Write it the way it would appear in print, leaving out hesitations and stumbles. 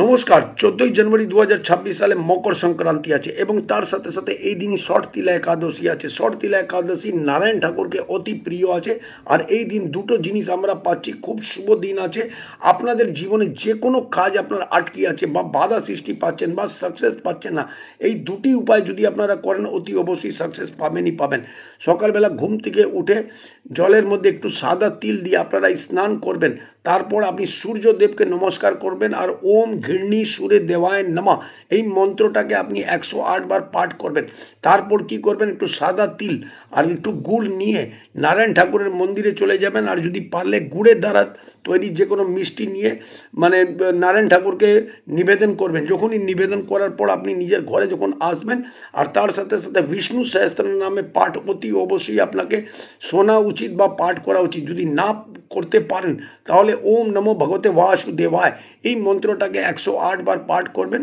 নমস্কার। 14ই জানুয়ারি 2026 সালে মকর সংক্রান্তি আছে এবং তার সাথে সাথে এই দিনই ষট তিলা একাদশী আছে। ষট তিলা একাদশী নারায়ণ ঠাকুরকে অতি প্রিয় আছে। আর এই দিন দুটো জিনিস আমরা পাচ্ছি, খুব শুভ দিন আছে। আপনাদের জীবনে যে কোনো কাজ আপনার আটকে আছে বা বাধা সৃষ্টি পাচ্ছেন বা সাকসেস পাচ্ছেন না, এই দুটি উপায় যদি আপনারা করেন অতি অবশ্যই সাকসেস পাবেনই পাবেন। সকালবেলা ঘুম থেকে উঠে জলের মধ্যে একটু সাদা তিল দিয়ে আপনারা স্নান করবেন। তারপর আপনি সূর্যদেবকে নমস্কার করবেন আর ওম ঘৃণী সূর্য দেবায় নমঃ এই মন্ত্রটাকে আপনি 108 বার পাঠ করবেন। তারপর কি করবেন, একটু সাদা তিল আর একটু গুড় নিয়ে নারায়ণ ঠাকুরের মন্দিরে চলে যাবেন। আর যদি পারলে গুড়ের দ্বারা তৈরি যে কোনো মিষ্টি নিয়ে নারায়ণ ঠাকুরকে নিবেদন করবেন। যখনই নিবেদন করার পর আপনি নিজের ঘরে যখন আসবেন, আর তার সাথে সাথে বিষ্ণু সহস্র নামে পাঠ অতি অবশ্যই আপনাকে শোনা উচিত বা পাঠ করা উচিত। যদি না করতে পারেন তাহলে ওম নমো ভগবতে বাসুদেবায় এই মন্ত্রটাকে 108 বার পাঠ করবেন।